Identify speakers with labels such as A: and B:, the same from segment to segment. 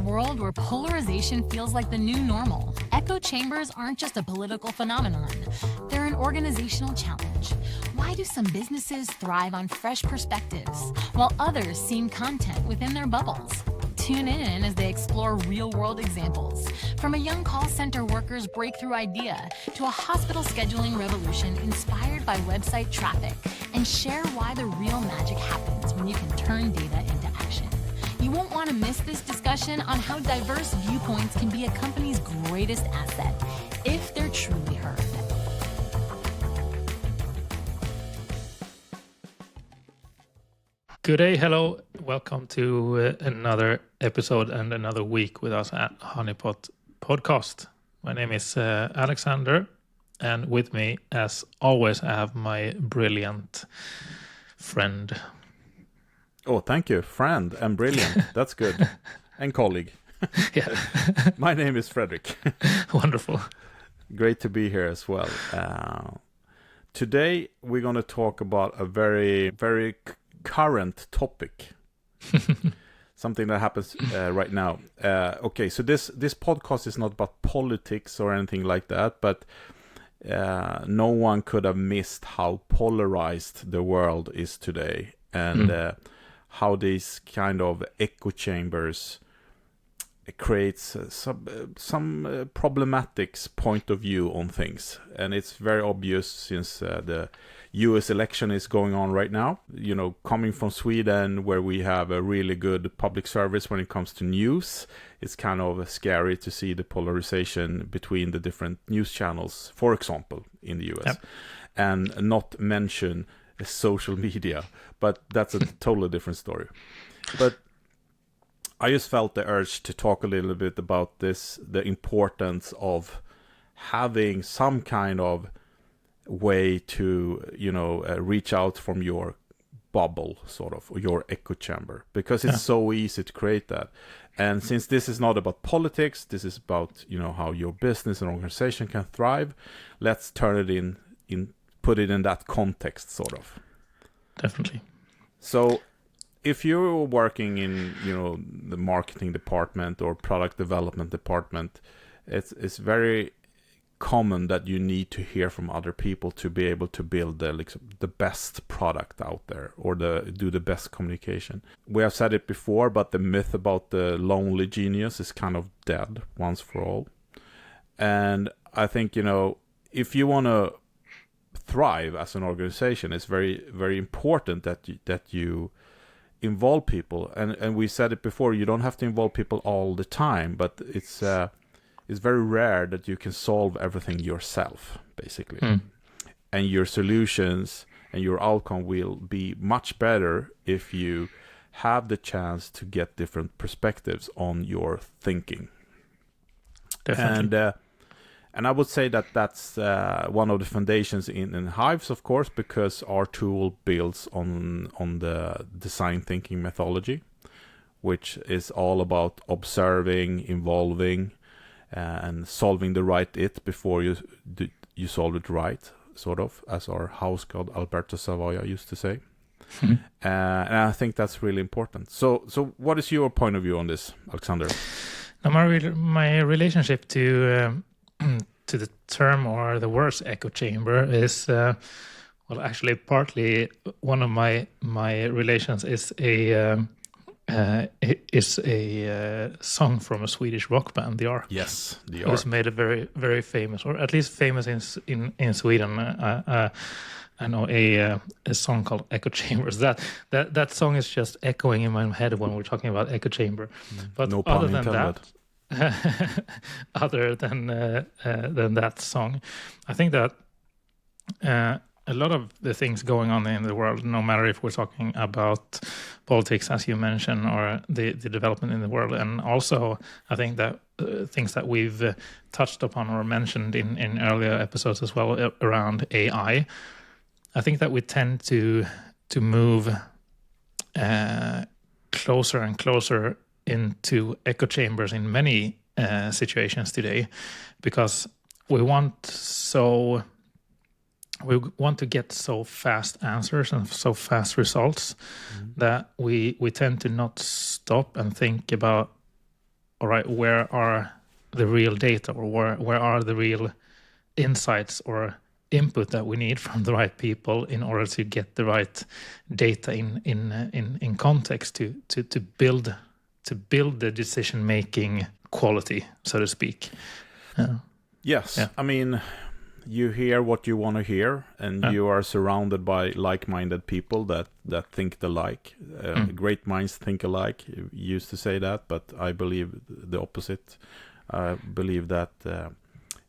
A: world where polarization feels like the new normal, echo chambers aren't just a political phenomenon. They're an organizational challenge. Why do some businesses thrive on fresh perspectives, while others seem content within their bubbles? Tune in as they explore real-world examples, from a young call center worker's breakthrough idea to a hospital scheduling revolution inspired by website traffic, and share why the real magic happens when you can turn data into action. You won't want to miss this discussion on how diverse viewpoints can be a company's greatest asset, if they're truly heard.
B: Good day, hello. Welcome to another episode and another week with us at Honeypot podcast. My name is Alexander, and with me, as always, I have my brilliant friend.
C: Oh, thank you. Friend and brilliant. That's good. And colleague.
B: Yeah.
C: My name is Fredrik.
B: Wonderful.
C: Great to be here as well. Today, we're going to talk about a very current topic. Something that happens right now. Okay, so this podcast is not about politics or anything like that, but no one could have missed how polarized the world is today, and how these kind of echo chambers creates some problematics point of view on things. And it's very obvious since the US election is going on right now. You know, coming from Sweden, where we have a really good public service when it comes to news, it's kind of scary to see the polarization between the different news channels, for example, in the US. Yep. And not mention social media, but that's a totally different story. But I just felt the urge to talk a little bit about this, the importance of having some kind of way to, reach out from your bubble, sort of, or your echo chamber, because it's so easy to create that. And since this is not about politics, this is about, how your business and organization can thrive, let's turn it in put it in that context, sort of.
B: Definitely.
C: So if you're working in, the marketing department or product development department, it's very common that you need to hear from other people to be able to build the best product out there, or do the best communication. We have said it before, but the myth about the lonely genius is kind of dead once for all. And I think, if you want to thrive as an organization, it's very, very important that you involve people. And we said it before, you don't have to involve people all the time, but it's very rare that you can solve everything yourself, basically. And your solutions and your outcome will be much better if you have the chance to get different perspectives on your thinking.
B: Definitely.
C: And I would say that that's one of the foundations in Hives, of course, because our tool builds on the design thinking methodology, which is all about observing, involving, and solving the right it before you solve it right, sort of, as our house god Alberto Savoia used to say. And I think that's really important. So what is your point of view on this, Alexander?
B: Now, my relationship to the term or the words echo chamber is actually partly one of my relations is a song from a Swedish rock band, The Ark.
C: Yes, The Ark.
B: It was made a very, very famous, or at least famous in Sweden. I know a song called Echo Chambers. That song is just echoing in my head when we're talking about echo chamber. But
C: no pun intended.
B: Other than that song, I think that a lot of the things going on in the world, no matter if we're talking about politics, as you mentioned, or the development in the world, and also I think that things that we've touched upon or mentioned in earlier episodes as well around AI, I think that we tend to move closer and closer into echo chambers in many situations today, because we want to get so fast answers and so fast results that we tend to not stop and think about all right, where are the real data, or where are the real insights or input that we need from the right people in order to get the right data in context to build the decision making quality, so to speak.
C: Yes,
B: Yeah.
C: I mean, you hear what you want to hear, and you are surrounded by like-minded people that think alike. Great minds think alike. You used to say that, but I believe the opposite. I believe that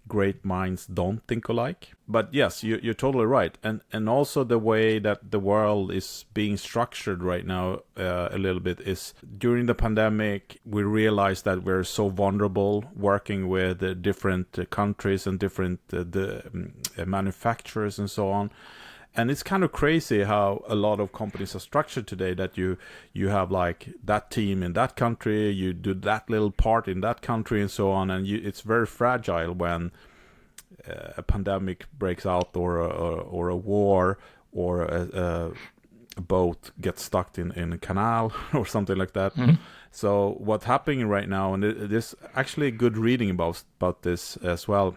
C: great minds don't think alike. But yes, you're totally right. And also the way that the world is being structured right now a little bit is, during the pandemic, we realized that we're so vulnerable working with different countries and different manufacturers and so on. And it's kind of crazy how a lot of companies are structured today, that you have like that team in that country, you do that little part in that country and so on. And it's very fragile when a pandemic breaks out, or a war, or a boat gets stuck in a canal or something like that. So what's happening right now, and there's actually good reading about this as well,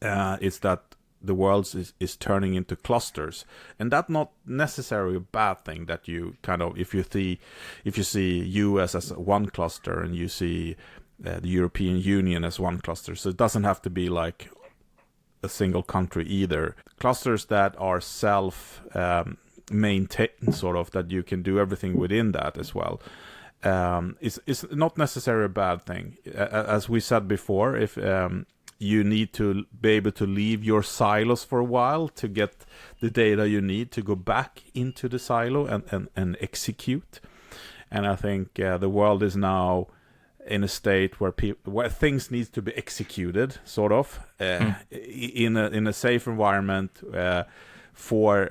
C: is that the world is turning into clusters, and that's not necessarily a bad thing. That you kind of, if you see US as one cluster, and you see the European Union as one cluster, so it doesn't have to be like a single country either. Clusters that are self maintained, sort of, that you can do everything within that as well, is not necessarily a bad thing. As we said before, if you need to be able to leave your silos for a while to get the data you need to go back into the silo and execute. And I think the world is now in a state where things need to be executed, sort of, in a safe environment, for,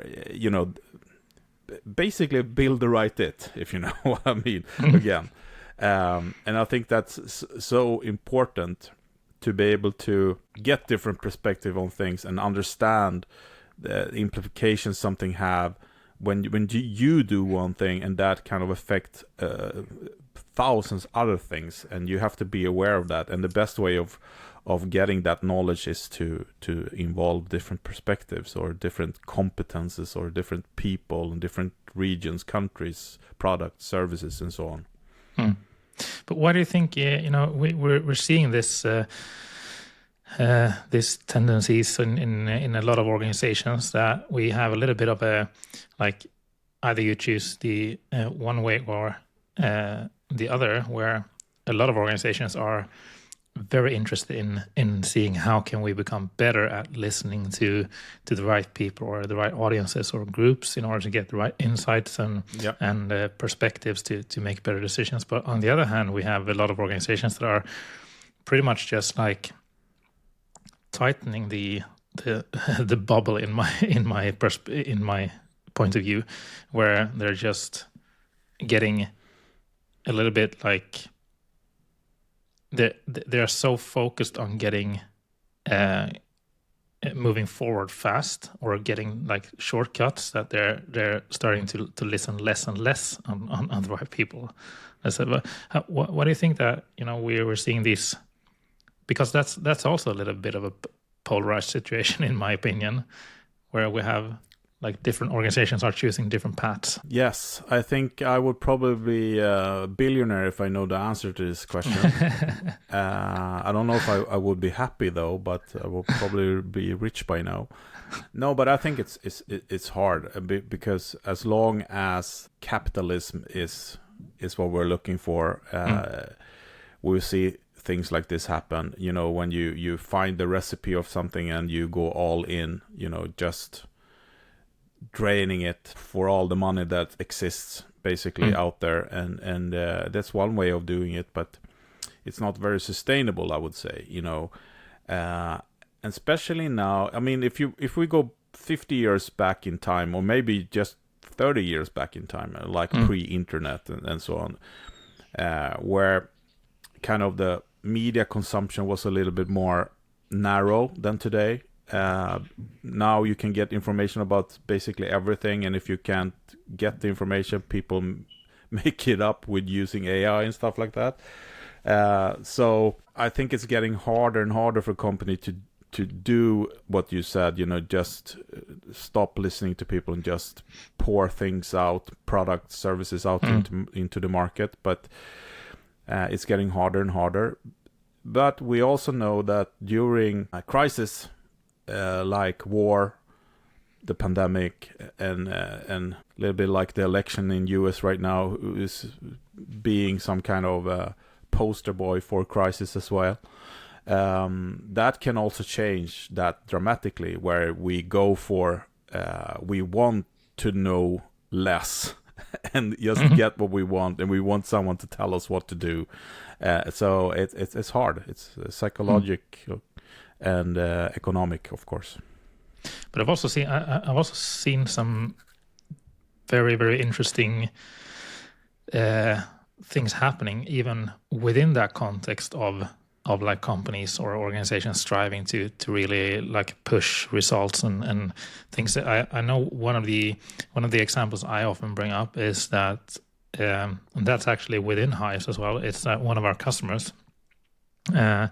C: basically build the right it, if you know what I mean. Again, and I think that's so important, to be able to get different perspective on things and understand the implications something have when you do one thing, and that kind of affect thousands other things, and you have to be aware of that. And the best way of getting that knowledge is to involve different perspectives, or different competences, or different people in different regions, countries, products, services, and so on.
B: But why do you think, we're seeing this these tendencies in a lot of organizations, that we have a little bit of a, like, either you choose the one way or the other, where a lot of organizations are very interested in seeing how can we become better at listening to the right people, or the right audiences or groups, in order to get the right insights and perspectives to make better decisions. But on the other hand, we have a lot of organizations that are pretty much just like tightening the bubble in my point of view, where they're just getting a little bit like they're so focused on getting moving forward fast, or getting like shortcuts, that they're starting to listen less and less on the right people. I said, what do you think that we were seeing these? Because that's also a little bit of a polarized situation, in my opinion, where we have like different organizations are choosing different paths.
C: Yes, I think I would probably be a billionaire if I know the answer to this question. I don't know if I would be happy though, but I will probably be rich by now. No, but I think it's hard, because as long as capitalism is what we're looking for, we'll see things like this happen. When you find the recipe of something and you go all in, just draining it for all the money that exists basically out there, and that's one way of doing it, but it's not very sustainable, I would say. And especially now, I mean, if we go 50 years back in time, or maybe just 30 years back in time, like pre-internet and so on, where kind of the media consumption was a little bit more narrow than today. Now you can get information about basically everything, and if you can't get the information, people make it up with using AI and stuff like that. So I think it's getting harder and harder for a company to do what you said, just stop listening to people and just pour things out, products, services out into the market. But it's getting harder and harder. But we also know that during a crisis like war, the pandemic, and a little bit like the election in US right now, is being some kind of a poster boy for crisis as well. That can also change that dramatically, where we go for we want to know less and just get what we want, and we want someone to tell us what to do. So it's hard. It's psychological and economic, of course.
B: But I've also seen some very, very interesting things happening even within that context of like companies or organizations striving to really like push results and things. That I know one of the examples I often bring up is that, and that's actually within Hives as well. It's one of our customers. They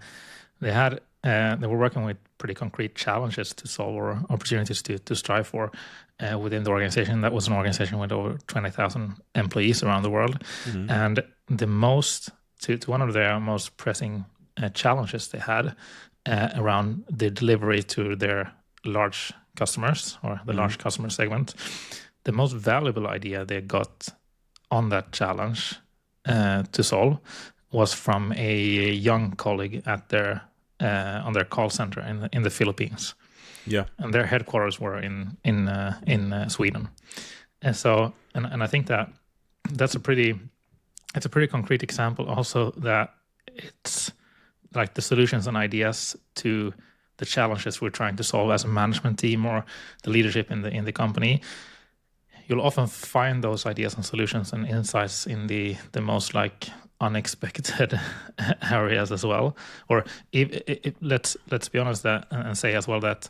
B: were working with pretty concrete challenges to solve or opportunities to strive for within the organization. That was an organization with over 20,000 employees around the world, and the most to one of their most pressing challenges they had around the delivery to their large customers or the large customer segment. The most valuable idea they got on that challenge to solve was from a young colleague at their on their call center in the Philippines.
C: Yeah,
B: and their headquarters were in Sweden, and so and I think that's a pretty concrete example also that it's like the solutions and ideas to the challenges we're trying to solve as a management team or the leadership in the company. You'll often find those ideas and solutions and insights in the most like unexpected areas as well. Or if let's be honest and say as well that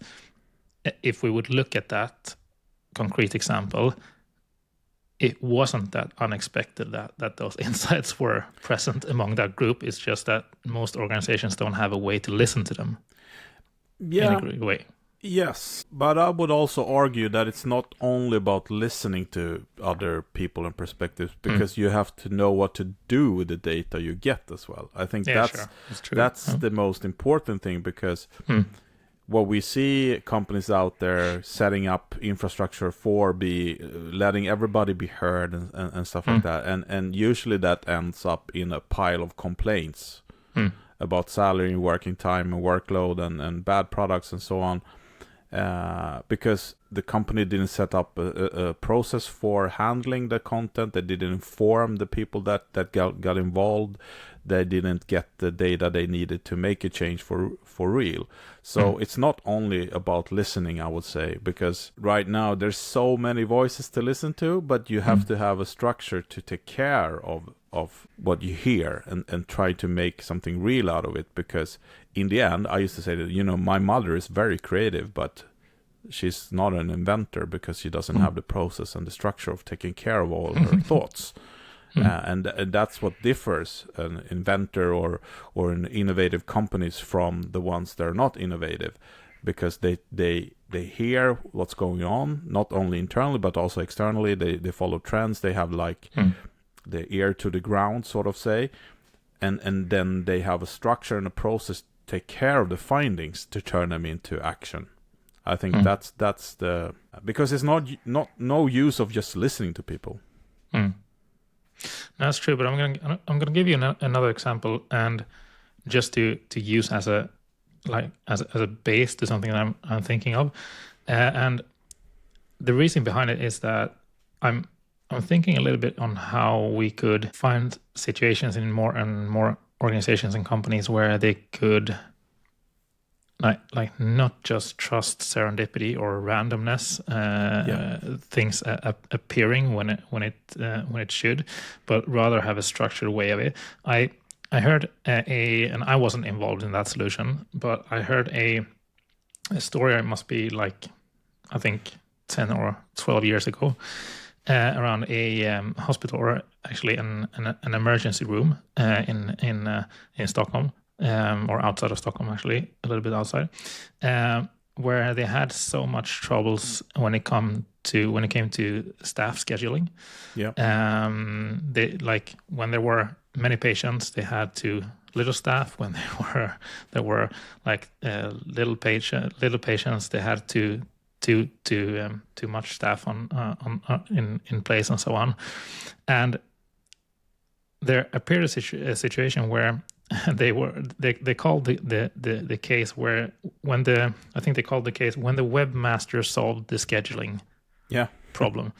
B: if we would look at that concrete example, it wasn't that unexpected that those insights were present among that group. It's just that most organizations don't have a way to listen to them in a great way.
C: Yes, but I would also argue that it's not only about listening to other people and perspectives, because you have to know what to do with the data you get as well. I think that's the most important thing, because what we see companies out there setting up infrastructure for letting everybody be heard and stuff like that, and usually that ends up in a pile of complaints about salary, working time, and workload, and bad products and so on. Because the company didn't set up a process for handling the content. They didn't inform the people that got involved. They didn't get the data they needed to make a change for real. So it's not only about listening, I would say, because right now there's so many voices to listen to, but you have to have a structure to take care of what you hear and try to make something real out of it. Because in the end, I used to say that, my mother is very creative, but she's not an inventor because she doesn't have the process and the structure of taking care of all her thoughts. And that's what differs an inventor or an innovative companies from the ones that are not innovative, because they hear what's going on, not only internally but also externally. They follow trends. They have like the ear to the ground, sort of say, and then they have a structure and a process to take care of the findings to turn them into action. I think that's the, because it's no use of just listening to people.
B: That's true, but I'm gonna give you another example, and just to use as a base to something that I'm thinking of, and the reason behind it is that I'm thinking a little bit on how we could find situations in more and more organizations and companies where they could like not just trust serendipity or randomness, things appearing when it should, but rather have a structured way of it. I heard and I wasn't involved in that solution, but I heard a story. It must be like, I think 10 or 12 years ago, around a hospital, or actually an emergency room in Stockholm, or outside of Stockholm, actually a little bit outside, where they had so much troubles when it came to staff scheduling.
C: Yeah.
B: They, like, when there were many patients, they had too little staff. When there were like little patients, they had too much staff in place, and so on. And there appeared a situation where they called the case where when the webmaster solved the scheduling problem.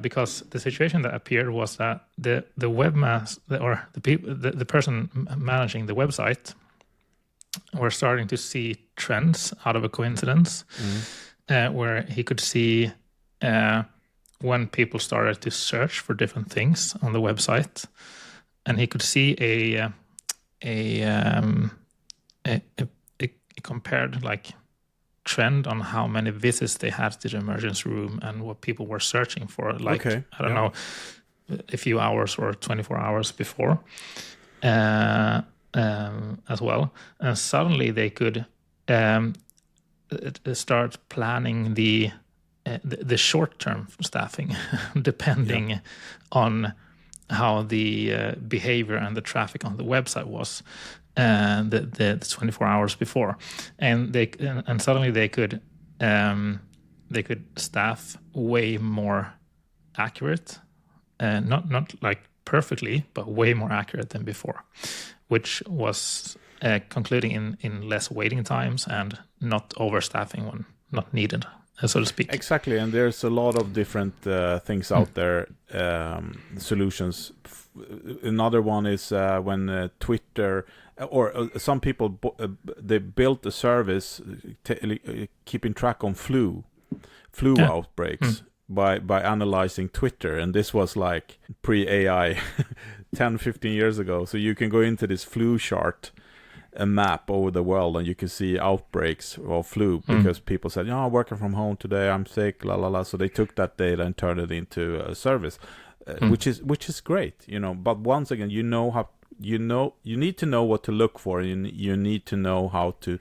B: Because the situation that appeared was that the webmaster, or the person managing the website, were starting to see trends out of a coincidence, where he could see when people started to search for different things on the website, and he could see a compared, like, trend on how many visits they had to the emergency room and what people were searching for, like, I don't know, a few hours or 24 hours before, as well. And suddenly they could start planning the short-term staffing depending on how the behavior and the traffic on the website was the 24 hours before, and suddenly they could staff way more accurate, not like perfectly, but way more accurate than before, which was concluding in less waiting times and not overstaffing when not needed, so to speak.
C: Exactly, and there's a lot of different things out there, solutions. Another one is when Twitter, or some people, they built a service keeping track on flu outbreaks by analyzing Twitter, and this was like pre-AI 10-15 years ago. So you can go into this flu chart, a map over the world, and you can see outbreaks of flu because people said, I'm working from home today, I'm sick, la la la. So they took that data and turned it into a service, which is great, But once again, you need to know what to look for, and you need to know how to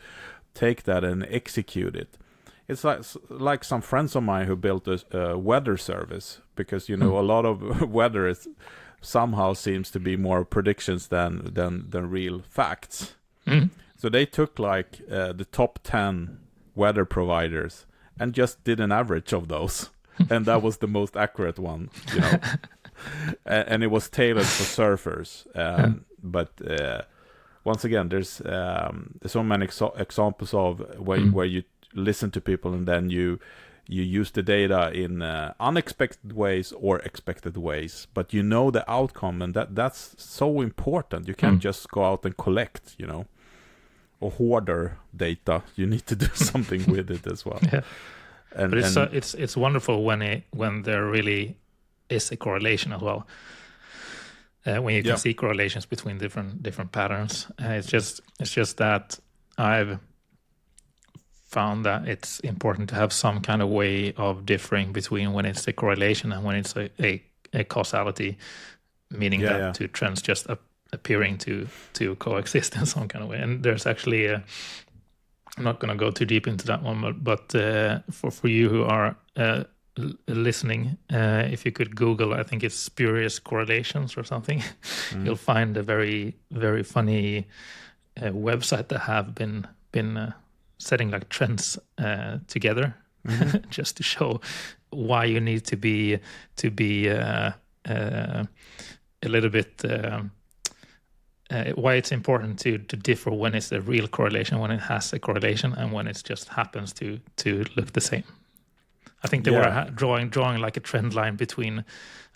C: take that and execute it. It's like some friends of mine who built a weather service, because a lot of weather somehow seems to be more predictions than real facts. So they took like the top 10 weather providers and just did an average of those, and that was the most accurate one, and it was tailored for surfers. But once again, there's so many examples of where you listen to people and then you use the data in unexpected ways or expected ways, but the outcome, and that's so important. You can't just go out and collect, or hoarder data. You need to do something with it as well.
B: Yeah. But it's wonderful when there really is a correlation as well. When you can see correlations between different patterns. It's just that I've found that it's important to have some kind of way of differing between when it's a correlation and when it's a causality, meaning that two trends just appearing to coexist in some kind of way. And there's actually I'm not going to go too deep into that one, but for you who are listening, if you could Google, I think it's spurious correlations or something, you'll find a very, very funny website that have been setting like trends together, just to show why you need to be a little bit why it's important to differ when it's a real correlation, when it has a correlation, and when it just happens to look the same. I think they were drawing like a trend line between,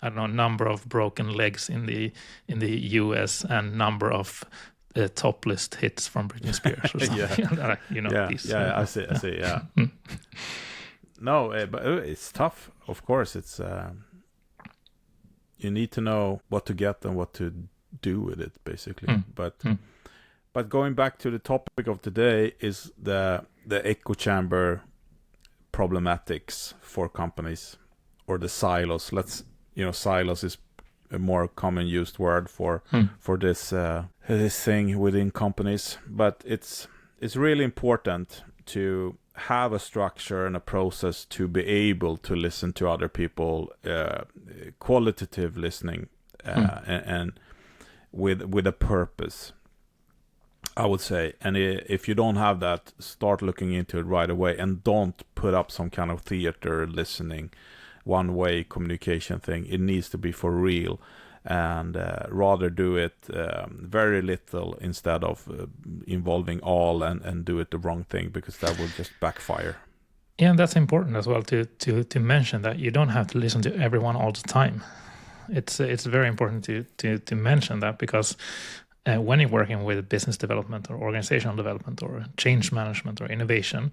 B: I don't know, number of broken legs in the US and number of top list hits from Britney Spears or something.
C: I see. Yeah. No, but it's tough. Of course, it's you need to know what to get and what to do with it, basically. But going back to the topic of today is the echo chamber problematics for companies, or the silos. Silos is a more common used word for this thing within companies. But it's really important to have a structure and a process to be able to listen to other people, qualitative listening, and with a purpose, I would say. And if you don't have that, start looking into it right away, and don't put up some kind of theater listening, one-way communication thing. It needs to be for real, and rather do it very little instead of involving all and do it the wrong thing, because that will just backfire.
B: Yeah, and that's important as well to mention that you don't have to listen to everyone all the time. It's very important to mention that, because when you're working with business development or organizational development or change management or innovation,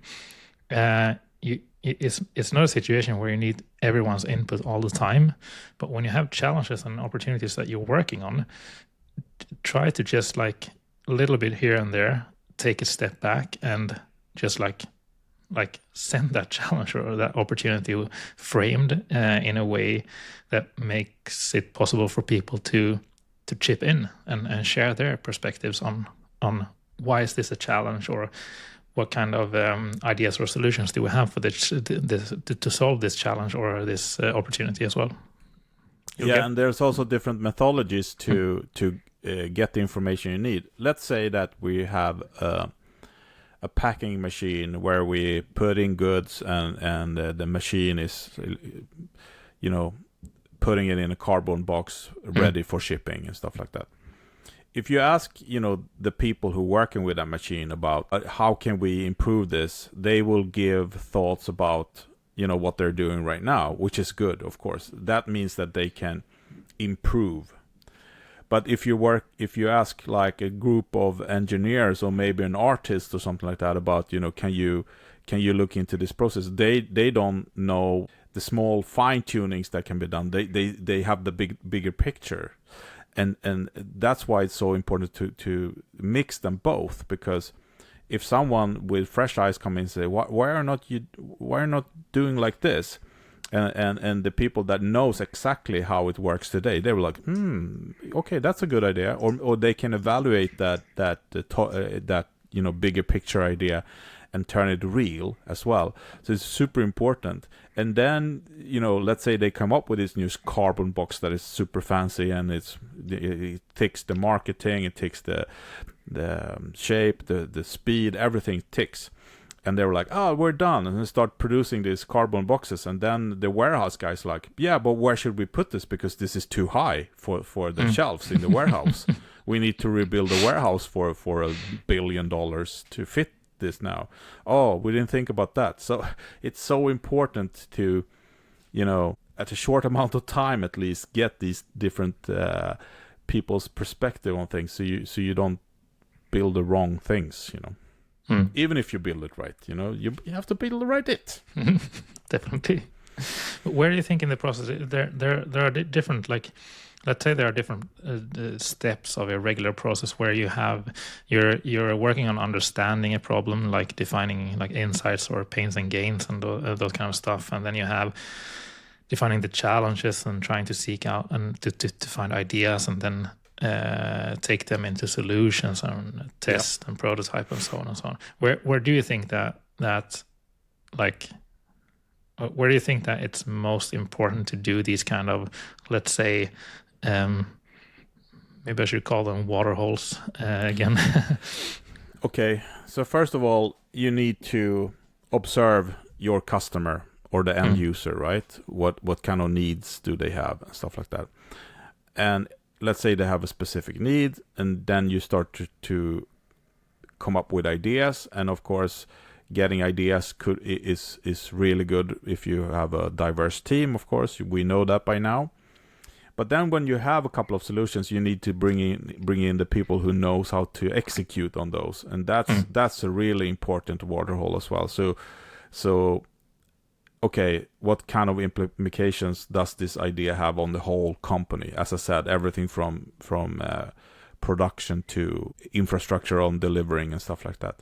B: it's not a situation where you need everyone's input all the time. But when you have challenges and opportunities that you're working on, try to just like a little bit here and there, take a step back and just like send that challenge or that opportunity framed in a way that makes it possible for people to chip in and share their perspectives on why is this a challenge, or what kind of ideas or solutions do we have for to solve this challenge or this opportunity as well.
C: And there's also different methodologies to get the information you need. Let's say that we have a packing machine where we put in goods and the machine is, putting it in a cardboard box ready for shipping and stuff like that. If you ask, the people who are working with that machine about how can we improve this, they will give thoughts about, what they're doing right now, which is good, of course. That means that they can improve. But if you ask like a group of engineers or maybe an artist or something like that about, can you look into this process? They don't know the small fine tunings that can be done. They have the bigger picture. And that's why it's so important to mix them both, because if someone with fresh eyes come in and say, why are not doing like this? And the people that knows exactly how it works today, they were like, okay, that's a good idea. Or they can evaluate that bigger picture idea and turn it real as well. So it's super important. And then, let's say they come up with this new carbon box that is super fancy, and it ticks the marketing, it ticks the shape, the speed, everything ticks. And they were like, oh, we're done. And they start producing these carbon boxes. And then the warehouse guy's like, yeah, but where should we put this? Because this is too high for the shelves in the warehouse. We need to rebuild a warehouse for $1 billion to fit this now. Oh, we didn't think about that. So it's so important to, at a short amount of time at least, get these different people's perspective on things, so you don't build the wrong things, Even if you build it right, you have to build it.
B: Definitely. Where do you think in the process there are different, like, let's say there are different steps of a regular process where you're working on understanding a problem, like defining like insights or pains and gains and those kind of stuff, and then you have defining the challenges and trying to seek out and to find ideas, and then take them into solutions and test and prototype and so on and so on. Where do you think that like, where do you think that it's most important to do these kind of, let's say, maybe I should call them water holes again?
C: Okay, so first of all, you need to observe your customer or the end user, right? What kind of needs do they have and stuff like that. And let's say they have a specific need, and then you start to come up with ideas. And of course, getting ideas is really good if you have a diverse team. Of course, we know that by now. But then when you have a couple of solutions, you need to bring in the people who knows how to execute on those, and that's a really important waterhole as well. So okay, what kind of implications does this idea have on the whole company? As I said, everything from production to infrastructure on delivering and stuff like that.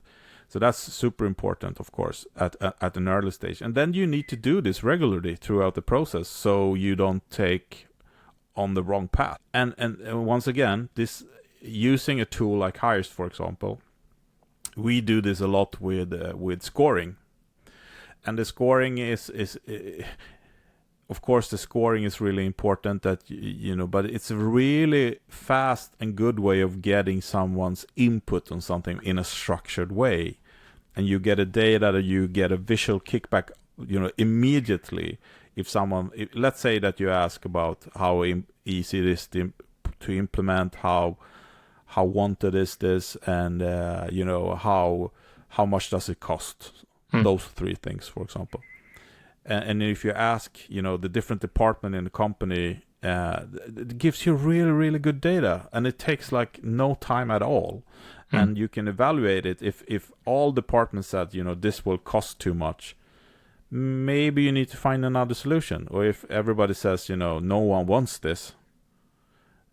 C: So that's super important, of course, at an early stage. And then you need to do this regularly throughout the process, so you don't take on the wrong path. And once again, this using a tool like Hives, for example, we do this a lot with scoring. And the scoring is of course, the scoring is really important, that but it's a really fast and good way of getting someone's input on something in a structured way. And you get a data that you get a visual kickback, immediately. Let's say that you ask about how easy it is to implement, how wanted is this, and how much does it cost? Those three things, for example. And if you ask, the different department in the company, it gives you really, really good data, and it takes like no time at all. And you can evaluate it. If all departments said, this will cost too much, maybe you need to find another solution. Or if everybody says, no one wants this,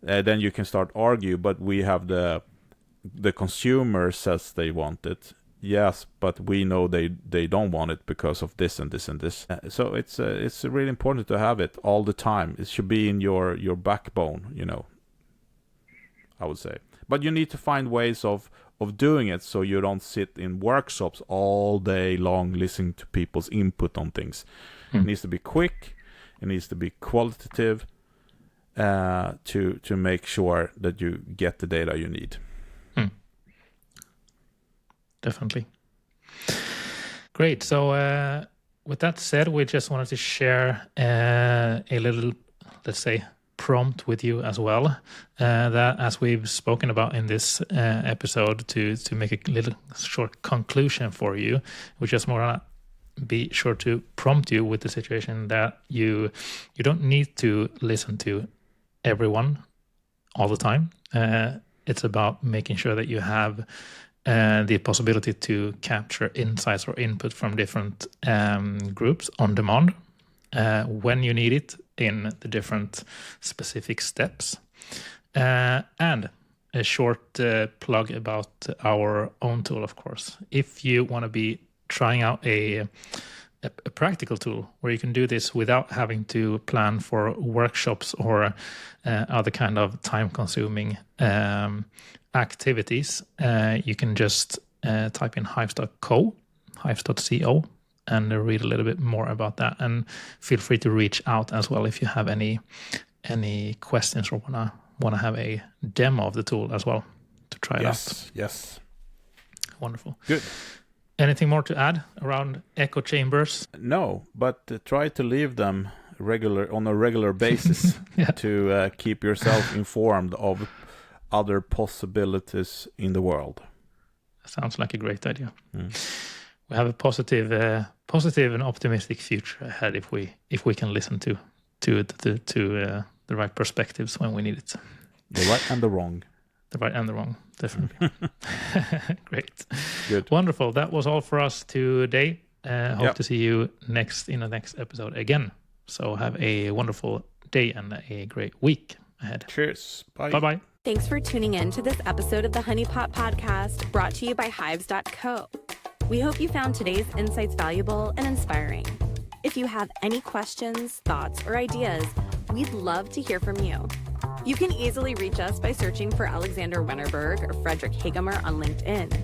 C: then you can start argue. But we have the consumer says they want it. Yes, but we know they don't want it because of this and this and this. So it's really important to have it all the time. It should be in your backbone, I would say. But you need to find ways of doing it, so you don't sit in workshops all day long listening to people's input on things. It needs to be quick. It needs to be qualitative to make sure that you get the data you need.
B: Definitely. Great. So with that said, we just wanted to share a little, let's say, prompt with you as well, that as we've spoken about in this episode, to make a little short conclusion for you, we just want to be sure to prompt you with the situation that you don't need to listen to everyone all the time. It's about making sure that you have the possibility to capture insights or input from different groups on demand when you need it in the different specific steps. And a short plug about our own tool, of course. If you want to be trying out a practical tool where you can do this without having to plan for workshops or other kind of time-consuming activities, you can just type in hives.co, and read a little bit more about that. And feel free to reach out as well if you have any questions or wanna have a demo of the tool as well to try it out.
C: Yes.
B: Wonderful.
C: Good.
B: Anything more to add around echo chambers?
C: No, but try to leave them on a regular basis to keep yourself informed of other possibilities in the world.
B: Sounds like a great idea. We have a positive and optimistic future ahead if we can listen to the right perspectives when we need it.
C: The right and the wrong.
B: The right and the wrong, definitely. Great.
C: Good.
B: Wonderful. That was all for us today. Hope to see you in the next episode again. So have a wonderful day and a great week ahead.
C: Cheers. Bye.
B: Bye-bye.
D: Thanks for tuning in to this episode of the Honeypot podcast, brought to you by Hives.co. We hope you found today's insights valuable and inspiring. If you have any questions, thoughts, or ideas, we'd love to hear from you. You can easily reach us by searching for Alexander Wennerberg or Fredrik Heghammar on LinkedIn.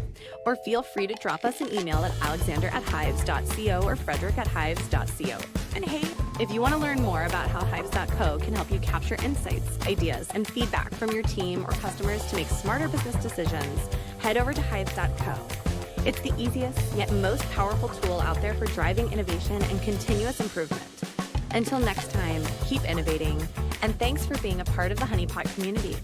D: Or feel free to drop us an email at alexander@hives.co or fredrik@hives.co. And hey, if you want to learn more about how Hives.co can help you capture insights, ideas, and feedback from your team or customers to make smarter business decisions, head over to Hives.co. It's the easiest yet most powerful tool out there for driving innovation and continuous improvement. Until next time, keep innovating, and thanks for being a part of the Honeypot community.